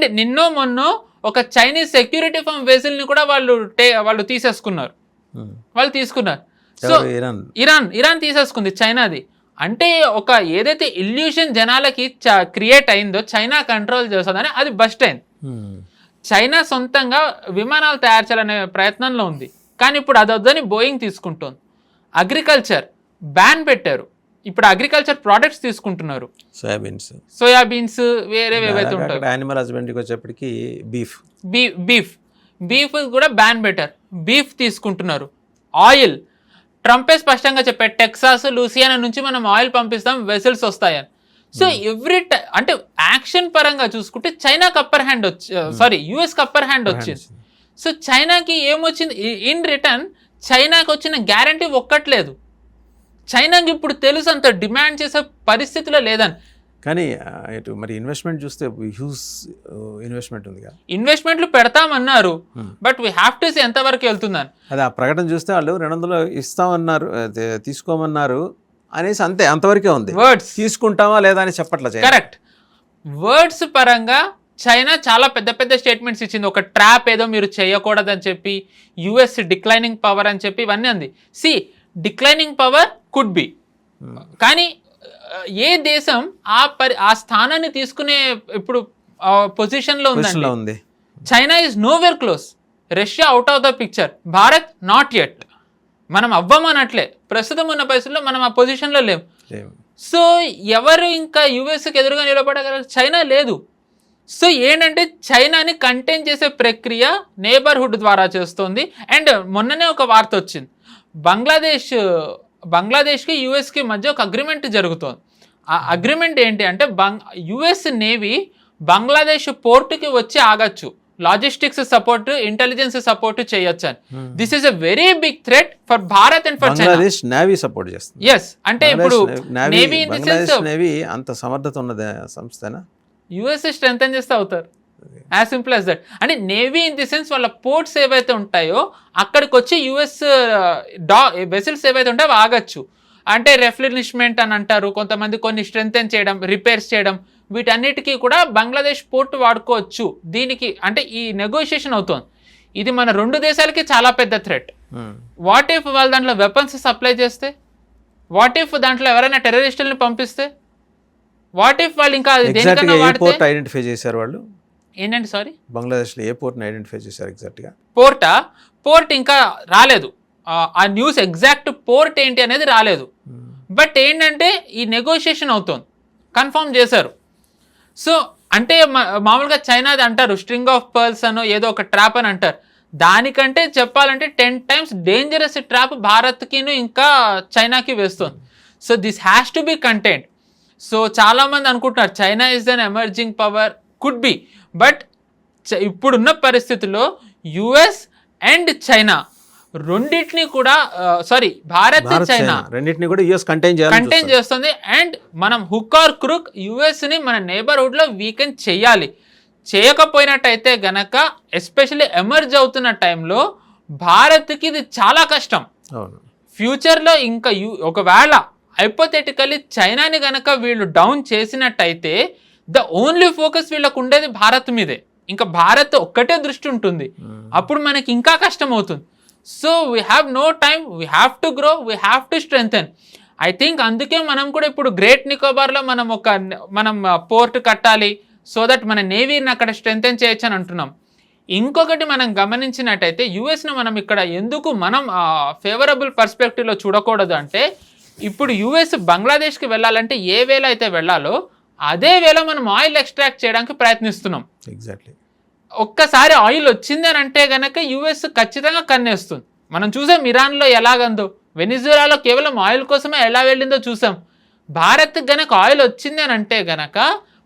And నిన్నో మొన్నో ఒక Chinese security firm వెజిల్ని కూడా వాళ్ళు తీసేసుకున్నారు. వాళ్ళు తీసుకున్నారు. సో ఇరాన్ తీసేసుకుంది చైనాది. అంటే ఒక ఏదైతే ఇల్యూషన్ జనాలకి క్రియేట్ అయిందో చైనా కంట్రోల్ చేస్తుందని అది బస్ట్ అయింది. చైనా సొంతంగా విమానాలు తయారు చేయాలనే ప్రయత్నంలో ఉంది. కానీ ఇప్పుడు అది వద్దని బోయింగ్ తీసుకుంటోంది. అగ్రికల్చర్ బ్యాన్ పెట్టారు. ఇప్పుడు అగ్రికల్చర్ ప్రోడక్ట్స్ తీసుకుంటున్నారు. సోయాబీన్స్ వేరే ఏవైతే ఉంటాయి. యానిమల్ హస్బెండరీకి వచ్చేప్పటికి బీఫ్ కూడా బ్యాన్ పెట్టారు. బీఫ్ తీసుకుంటున్నారు. ఆయిల్ ట్రంపే స్పష్టంగా చెప్పారు, టెక్సాస్ లూసియానా నుంచి మనం ఆయిల్ పంపిస్తాం, వెసల్స్ వస్తాయని. సో అంటే యాక్షన్ పరంగా చూసుకుంటే చైనాకి అప్పర్ హ్యాండ్ యుఎస్కి అప్పర్ హ్యాండ్ వచ్చింది. సో చైనాకి ఏమొచ్చింది ఇన్ రిటర్న్? చైనాకి వచ్చిన గ్యారంటీ ఒక్కట్లేదు. చైనాకి ఇప్పుడు తెలుసు అంత డిమాండ్ చేసే పరిస్థితిలో లేదని. కానీ మరి ఇన్వెస్ట్మెంట్ చూస్తే హ్యూజ్ ఇన్వెస్ట్మెంట్ ఉంది కదా. ఇన్వెస్ట్మెంట్లు పెడతామన్నారు, but we have to see ఎంతవరకు వెళ్తుందని. అది ఆ ప్రకటన చూస్తే వాళ్ళు 200 ఇస్తామన్నారు, తీసుకోమన్నారు అనేసి అంతే, అంతవరకే ఉంది. వర్డ్స్ తీసుకుంటామా లేదా అని చెప్పట్లేదు. కరెక్ట్. వర్డ్స్ పరంగా చైనా చాలా పెద్ద పెద్ద స్టేట్మెంట్స్ ఇచ్చింది. ఒక ట్రాప్ ఏదో మీరు చేయకూడదని చెప్పి, యుఎస్ డిక్లైనింగ్ పవర్ అని చెప్పి ఇవన్నీ అంది. డిక్లైనింగ్ పవర్ కుడ్ బి, కానీ ఏ దేశం ఆ స్థానాన్ని తీసుకునే ఇప్పుడు పొజిషన్లో ఉందండి. China is nowhere close. Russia out of the picture. Bharat not yet. మనం అవ్వమనట్లే. ప్రస్తుతం ఉన్న పరిస్థితుల్లో మనం ఆ పొజిషన్లో లేం. సో ఎవరు ఇంకా యుఎస్కి ఎదురుగా నిలబడగలరు? చైనా లేదు. సో ఏంటంటే చైనాని కంటైన్ చేసే ప్రక్రియ నేబర్హుడ్ ద్వారా చేస్తుంది. అండ్ మొన్ననే ఒక వార్త వచ్చింది, బంగ్లాదేశ్కి యుఎస్కి మధ్య ఒక అగ్రిమెంట్ జరుగుతోంది. ఆ అగ్రిమెంట్ ఏంటి అంటే యుఎస్ నేవీ బంగ్లాదేశ్ పోర్టుకి వచ్చి ఆగచ్చు, లాజిస్టిక్స్ సపోర్ట్, ఇంటెలిజెన్స్ సపోర్ట్ చేయొచ్చు అని. This is a very big threat for Bharat and for China. Navy support చేస్తుంది. ఎస్, అంటే ఇప్పుడు navy in the sense navy అంత సమర్థత ఉన్నది సంస్థనా? యుఎస్ స్ట్రెంథెన్ చేస్తే అవుతారు. As simple as that. అంటే నేవీ ఇన్ ది సెన్స్ వాళ్ళ పోర్ట్స్ ఏవైతే ఉంటాయో అక్కడికి వచ్చి యుఎస్ వెసల్స్ ఏవైతే ఉంటాయో ఆగచ్చు. అంటే రెఫ్రినిష్మెంట్ అని అంటారు కొంతమంది, కొన్ని స్ట్రెంథెన్ చేయడం, రిపేర్స్ చేయడం, వీటన్నిటికీ కూడా బంగ్లాదేశ్ పోర్ట్ వాడుకోవచ్చు. దీనికి అంటే ఈ నెగోషియేషన్ అవుతుంది. ఇది మన 2 దేశాలకి చాలా పెద్ద థ్రెట్. వాట్ ఇఫ్ వాళ్ళు దాంట్లో వెపన్స్ సప్లై చేస్తే? వాట్ ఇఫ్ దాంట్లో ఎవరైనా టెర్రరిస్టులను పంపిస్తే? వాట్ ఇఫ్ వాళ్ళు ఇంకా దేనికన్నా వాడితే? ఐడెంటిఫై చేశారు వాళ్ళు ఏంటంటే సారీ బంగ్లాదేశ్లో ఏ పోర్ట్ని ఐడెంటిఫై చేశారు ఎగ్జాక్ట్గా? పోర్ట్ ఇంకా రాలేదు. ఆ న్యూస్ ఎగ్జాక్ట్ పోర్ట్ ఏంటి అనేది రాలేదు. బట్ ఏంటంటే ఈ నెగోషియేషన్ అవుతుంది, కన్ఫర్మ్ చేశారు. సో అంటే మామూలుగా చైనాది అంటారు స్ట్రింగ్ ఆఫ్ పర్ల్స్ అనో ఏదో ఒక ట్రాప్ అని అంటారు. దానికంటే చెప్పాలంటే 10 times డేంజరస్ ట్రాప్ భారత్కిను ఇంకా చైనాకి వేస్తుంది. So this has to be contained. So చాలామంది అనుకుంటున్నారు China is an emerging power, could be. But ఇప్పుడున్న పరిస్థితుల్లో యుఎస్ అండ్ చైనా రెండింటిని కూడా భారత్ చైనా రెండింటిని కూడా యుఎస్ కంటైన్ చేస్తుంది. అండ్ మనం హుక్ ఆర్ క్రూక్ యుఎస్ని మన నేబర్హుడ్లో వీకెన్ చేయాలి. చేయకపోయినట్టయితే గనక ఎస్పెషల్లీ ఎమర్జ్ అవుతున్న టైంలో భారత్కి ఇది చాలా కష్టం. ఫ్యూచర్లో ఇంకా ఒకవేళ హైపోథెటికల్లీ చైనాని గనక వీళ్ళు డౌన్ చేసినట్టయితే ద ఓన్లీ ఫోకస్ వీళ్ళకు ఉండేది భారత్ మీదే. ఇంకా భారత్ ఒక్కటే దృష్టి ఉంటుంది. అప్పుడు మనకి ఇంకా కష్టం అవుతుంది. So we have no time, we have to grow, we have to strengthen. I think అందుకే మనం కూడా ఇప్పుడు గ్రేట్ నికోబార్లో మనం పోర్ట్ కట్టాలి, సో దట్ మన నేవీని అక్కడ స్ట్రెంథెన్ చేయొచ్చు అని అంటున్నాం. ఇంకొకటి మనం గమనించినట్టయితే యుఎస్ను మనం ఇక్కడ ఎందుకు మనం ఫేవరబుల్ పర్స్పెక్టివ్లో చూడకూడదు అంటే, ఇప్పుడు యుఎస్ బంగ్లాదేశ్కి వెళ్ళాలంటే ఏ వేళ అయితే వెళ్ళాలో అదే వేళ మనం ఆయిల్ ఎక్స్ట్రాక్ట్ చేయడానికి ప్రయత్నిస్తున్నాం. ఎగ్జాక్ట్లీ. ఒక్కసారి ఆయిల్ వచ్చింది అని అంటే గనక యుఎస్ ఖచ్చితంగా కన్నేస్తుంది. మనం చూసాం ఇరాన్లో ఎలాగందో, వెనిజులాలో కేవలం ఆయిల్ కోసమే ఎలా వెళ్ళిందో చూసాం. భారత్ గనక ఆయిల్ వచ్చింది అని అంటే గనక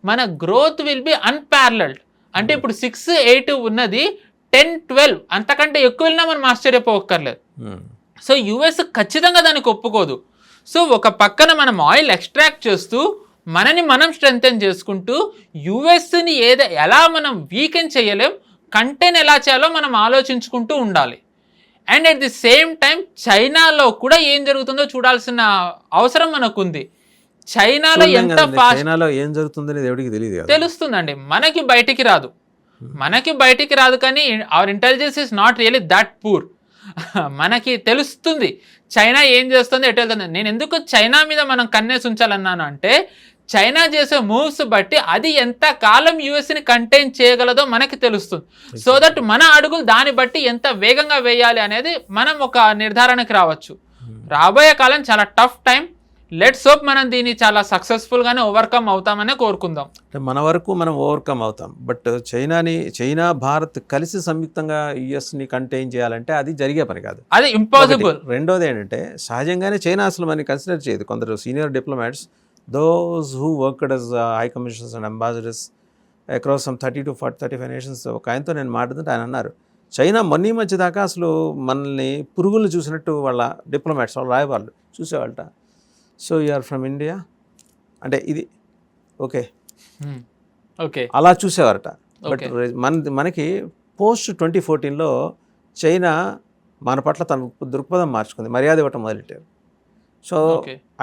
మన గ్రోత్ విల్ బి అన్పారలల్డ్. అంటే ఇప్పుడు 6-8 ఉన్నది 10-12 అంతకంటే ఎక్కువ వెళ్ళినా మనం ఆశ్చర్యపోక్కర్లేదు. సో యుఎస్ ఖచ్చితంగా దానికి ఒప్పుకోదు. సో ఒక పక్కన మనం ఆయిల్ ఎక్స్ట్రాక్ట్ చేస్తూ మనని మనం స్ట్రెంథెన్ చేసుకుంటూ యుఎస్ని ఎలా మనం వీకెన్ చేయలేం, కంటైన్ ఎలా చేయాలో మనం ఆలోచించుకుంటూ ఉండాలి. And at the same time చైనాలో కూడా ఏం జరుగుతుందో చూడాల్సిన అవసరం మనకుంది. చైనాలో ఎంత ఫాస్ట్ చైనాలో ఏం జరుగుతుందని ఎవరికి తెలియదు, తెలుస్తుందండి, మనకి బయటికి రాదు. మనకి బయటికి రాదు, కానీ our intelligence is not really that poor. మనకి తెలుస్తుంది చైనా ఏం చేస్తుందో, ఎటు వెళ్తుంది. నేను ఎందుకు చైనా మీద మనం కన్నేసి ఉంచాలన్నాను అంటే, చైనా చేసే మూవ్స్ బట్టి అది ఎంత కాలం యుఎస్ని కంటైన్ చేయగలదో మనకి తెలుస్తుంది. సో దట్ మన అడుగులు దాన్ని బట్టి ఎంత వేగంగా వేయాలి అనేది మనం ఒక నిర్ధారణకి రావచ్చు. రాబోయే కాలం చాలా టఫ్ టైం. లెట్స్ హోప్ మనం దీన్ని చాలా సక్సెస్ఫుల్గానే ఓవర్కమ్ అవుతామనే కోరుకుందాం. మన వరకు మనం ఓవర్కమ్ అవుతాం. బట్ చైనా భారత్ కలిసి సంయుక్తంగా యుఎస్ని కంటైన్ చేయాలంటే అది జరిగే పని కాదు, అది ఇంపాసిబుల్. రెండోది ఏంటంటే, సహజంగానే చైనా అసలు మనని కన్సిడర్ చేయదు. కొందరు senior diplomats, those who worked as high commissioners and ambassadors across some 30 to 35 nations, ఒక ఆయనతో నేను మాట్లాడుతుంటే ఆయన అన్నారు, చైనా మొన్న మధ్య దాకా అసలు మనల్ని పురుగులు చూసినట్టు వాళ్ళ డిప్లొమాట్స్, వాళ్ళ రాయవాళ్ళు చూసేవాళ్ళట. So you are from India అంటే ఇది ఓకే ఓకే అలా చూసేవారట. బట్ మనకి పోస్ట్ 2014లో చైనా మన పట్ల తన దృక్పథం మార్చుకుంది, మర్యాద ఇవ్వటం మొదలెట్టారు. సో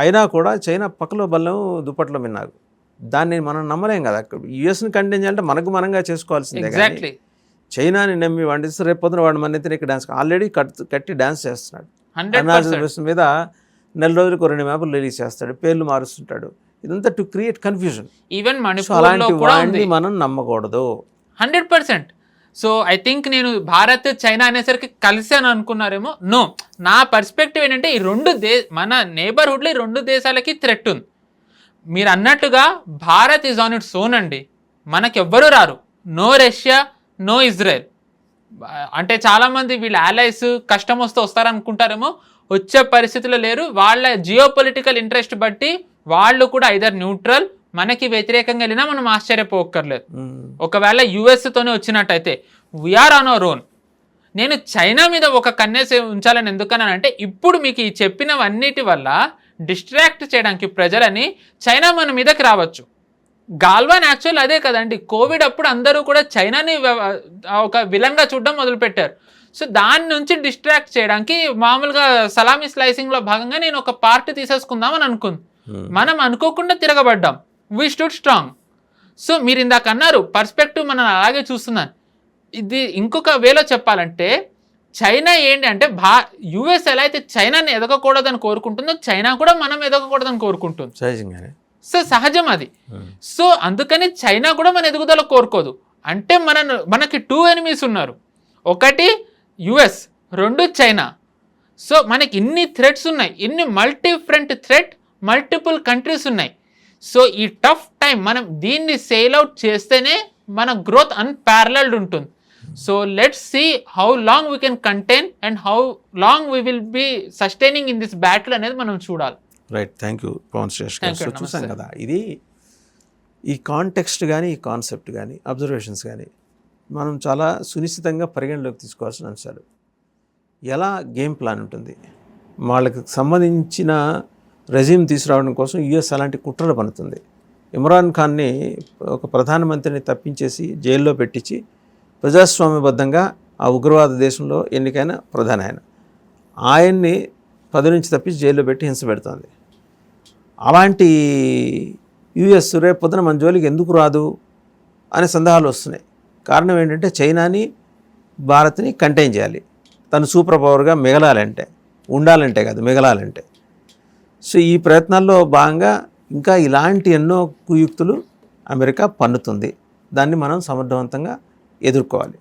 అయినా కూడా చైనా పక్కలో బల్లం దుప్పట్లో విన్నారు. దాన్ని మనం నమ్మలేం కదా. యుఎస్ని కంటైన్ చేయాలంటే మనంగా చేసుకోవాల్సిందే. ఎగ్జాక్ట్లీ. చైనాని నమ్మి వండిస్తే రేపు పొద్దున వాడు మన ఎత్తున ఇక్కడ డాన్స్ ఆల్రెడీ కట్టి డాన్స్ చేస్తున్నాడు. అరుణాచల్ మీద నెల రోజులకు 2 మ్యాపులు రిలీజ్ చేస్తాడు, పేర్లు మారుస్తుంటాడు. ఇదంతా టు క్రియేట్ కన్ఫ్యూజన్. ఈవెన్ అలాంటి వాడిని మనం నమ్మకూడదు 100%. సో ఐ థింక్ నేను భారత్ చైనా అనేసరికి కలిసి అని అనుకున్నారేమో. నో, నా పర్స్పెక్టివ్ ఏంటంటే ఈ మన నేబర్హుడ్లో ఈ 2 దేశాలకి థ్రెట్ ఉంది. మీరు అన్నట్టుగా Bharat is on its own అండి, మనకెవ్వరూ రారు. No Russia, no Israel. అంటే చాలామంది వీళ్ళ allies కష్టం వస్తే వస్తారనుకుంటారేమో, వచ్చే పరిస్థితిలో లేరు. వాళ్ళ జియో పొలిటికల్ ఇంట్రెస్ట్ బట్టి వాళ్ళు కూడా ఐదర్ న్యూట్రల్, మనకి వ్యతిరేకంగా వెళ్ళినా మనం ఆశ్చర్యపోక్కర్లేదు. ఒకవేళ యుఎస్తోనే వచ్చినట్టయితే వీఆర్ ఆన్ అవర్ ఓన్. నేను చైనా మీద ఒక కన్నేసి ఉంచాలని ఎందుకన్నానంటే, ఇప్పుడు మీకు ఈ చెప్పినవన్నిటి వల్ల డిస్ట్రాక్ట్ చేయడానికి ప్రజలని చైనా మన మీదకి రావచ్చు. గాల్వాన్ యాక్చువల్ అదే కదండి, కోవిడ్ అప్పుడు అందరూ కూడా చైనాని ఒక విలన్గా చూడడం మొదలుపెట్టారు. సో దాని నుంచి డిస్ట్రాక్ట్ చేయడానికి మామూలుగా సలామీ స్లైసింగ్లో భాగంగా నేను ఒక పార్ట్ తీసేసుకుందామని అనుకుంది. మనం అనుకోకుండా తిరగబడ్డాం. We stood strong. సో మీరు ఇందాక అన్నారు పర్స్పెక్టివ్ మనం అలాగే చూస్తున్నాను. ఇది ఇంకొక వేలో చెప్పాలంటే, చైనా ఏంటి అంటే యుఎస్ ఎలా అయితే చైనాని ఎదగకూడదని కోరుకుంటుందో, చైనా కూడా మనం ఎదగకూడదని కోరుకుంటుంది. సో సహజం అది. సో అందుకని చైనా కూడా మన ఎదుగుదల కోరుకోదు. అంటే మనకి 2 ఎనిమీస్ ఉన్నారు, ఒకటి యుఎస్, 2 చైనా. సో మనకి ఇన్ని థ్రెట్స్ ఉన్నాయి, ఇన్ని multi front threat, multiple countries ఉన్నాయి. సో ఈ టఫ్ టైం మనం దీన్ని సేల్ అవుట్ చేస్తేనే మన గ్రోత్ అన్పారలల్డ్ ఉంటుంది. So let's see how long we can contain and how long we will be sustaining in this battle అనేది మనం చూడాలి. Right, thank you Pavan Shresh గారు. సో చూసాం కదా, ఇది ఈ కాంటెక్స్ట్ కానీ, ఈ కాన్సెప్ట్ కానీ, అబ్జర్వేషన్స్ కానీ మనం చాలా సునిశ్చితంగా పరిగణలోకి తీసుకోవాల్సిన అంశాలు. ఎలా గేమ్ ప్లాన్ ఉంటుంది, వాళ్ళకి సంబంధించిన రెజ్యూమ్ తీసుకురావడం కోసం యుఎస్ అలాంటి కుట్రలు పన్నుతుంది. ఇమ్రాన్ ఖాన్ని ఒక ప్రధానమంత్రిని తప్పించేసి జైల్లో పెట్టించి ప్రజాస్వామ్యబద్ధంగా ఆ ఉగ్రవాద దేశంలో ఎన్నికైన ప్రధాని ఆయన్ని పదవి నుంచి తప్పించి జైల్లో పెట్టి హింస పెడుతుంది. అలాంటి యుఎస్ రేపు పొద్దున మన జోలికి ఎందుకు రాదు అనే సందేహాలు వస్తున్నాయి. కారణం ఏంటంటే, చైనాని భారత్ని కంటైన్ చేయాలి, తను సూపర్ పవర్గా మిగలాలంటే, ఉండాలంటే కాదు మిగలాలంటే. సో ఈ ప్రయత్నాల్లో భాగంగా ఇంకా ఇలాంటి ఎన్నో కుయుక్తులు అమెరికా పన్నుతుంది. దాన్ని మనం సమర్థవంతంగా ఎదుర్కోవాలి.